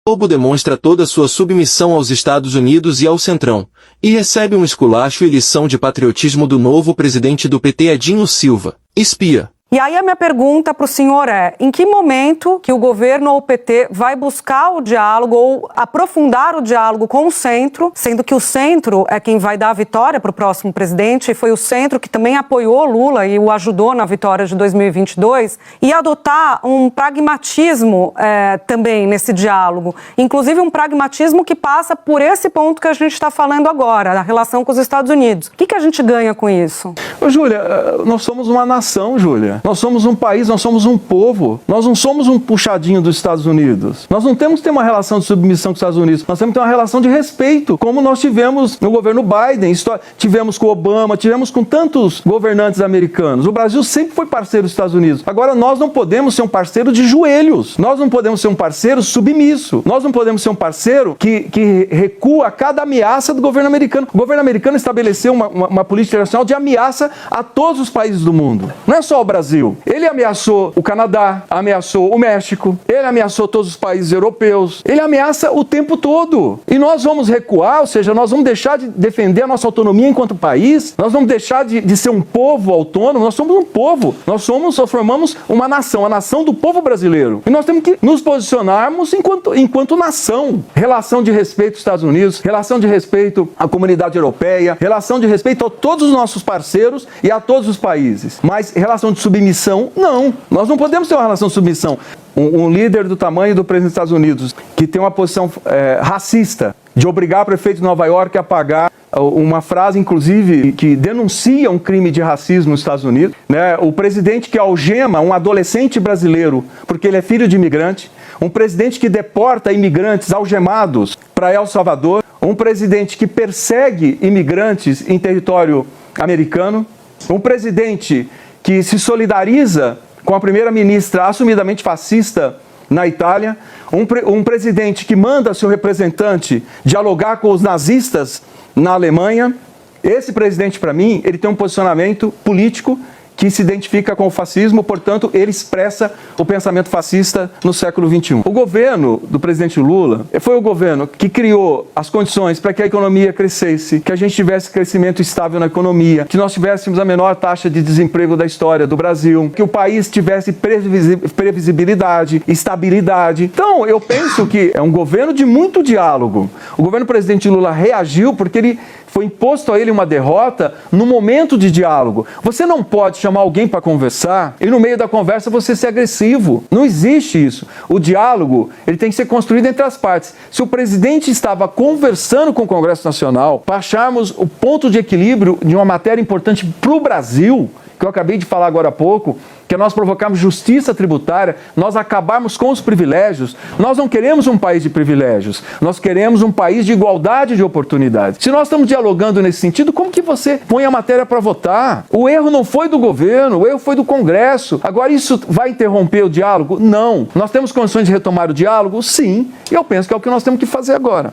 Globo demonstra toda sua submissão aos Estados Unidos e ao Centrão, e recebe um esculacho e lição de patriotismo do novo presidente do PT Edinho Silva, espia. E aí a minha pergunta para o senhor é, em que momento que o governo ou o PT vai buscar o diálogo ou aprofundar o diálogo com o centro, sendo que o centro é quem vai dar a vitória para o próximo presidente, e foi o centro que também apoiou Lula e o ajudou na vitória de 2022, e adotar um pragmatismo também nesse diálogo, inclusive um pragmatismo que passa por esse ponto que a gente está falando agora, a relação com os Estados Unidos. O que a gente ganha com isso? Ô, Júlia, nós somos uma nação, Júlia. Nós somos um país, nós somos um povo. Nós não somos um puxadinho dos Estados Unidos. Nós não temos que ter uma relação de submissão com os Estados Unidos. Nós temos que ter uma relação de respeito, como nós tivemos no governo Biden, tivemos com Obama, tivemos com tantos governantes americanos. O Brasil sempre foi parceiro dos Estados Unidos. Agora, nós não podemos ser um parceiro de joelhos. Nós não podemos ser um parceiro submisso. Nós não podemos ser um parceiro que recua a cada ameaça do governo americano. O governo americano estabeleceu uma política internacional de ameaça a todos os países do mundo. Não é só o Brasil. Ele ameaçou o Canadá, ameaçou o México, ele ameaçou todos os países europeus, ele ameaça o tempo todo. E nós vamos recuar, ou seja, nós vamos deixar de defender a nossa autonomia enquanto país, nós vamos deixar de ser um povo autônomo, nós somos um povo, nós formamos uma nação, a nação do povo brasileiro. E nós temos que nos posicionarmos enquanto nação. Relação de respeito aos Estados Unidos, relação de respeito à comunidade europeia, relação de respeito a todos os nossos parceiros e a todos os países. Mas relação de submissão, não. Nós não podemos ter uma relação de submissão. Um líder do tamanho do presidente dos Estados Unidos, que tem uma posição racista, de obrigar o prefeito de Nova York a pagar uma frase, inclusive, que denuncia um crime de racismo nos Estados Unidos, né? O presidente que algema um adolescente brasileiro porque ele é filho de imigrante, um presidente que deporta imigrantes algemados para El Salvador, um presidente que persegue imigrantes em território americano, um presidente que se solidariza com a primeira-ministra assumidamente fascista na Itália, um presidente que manda seu representante dialogar com os nazistas na Alemanha. Esse presidente, para mim, ele tem um posicionamento político que se identifica com o fascismo, portanto, ele expressa o pensamento fascista no século XXI. O governo do presidente Lula foi o governo que criou as condições para que a economia crescesse, que a gente tivesse crescimento estável na economia, que nós tivéssemos a menor taxa de desemprego da história do Brasil, que o país tivesse previsibilidade, estabilidade. Então, eu penso que é um governo de muito diálogo. O governo do presidente Lula reagiu porque foi imposto a ele uma derrota no momento de diálogo. Você não pode chamar alguém para conversar e no meio da conversa você ser agressivo. Não existe isso. O diálogo, ele tem que ser construído entre as partes. Se o presidente estava conversando com o Congresso Nacional para acharmos o ponto de equilíbrio de uma matéria importante para o Brasil, que eu acabei de falar agora há pouco, que é nós provocarmos justiça tributária, nós acabarmos com os privilégios. Nós não queremos um país de privilégios, nós queremos um país de igualdade de oportunidades. Se nós estamos dialogando nesse sentido, como que você põe a matéria para votar? O erro não foi do governo, o erro foi do Congresso. Agora, isso vai interromper o diálogo? Não. Nós temos condições de retomar o diálogo? Sim. E eu penso que é o que nós temos que fazer agora.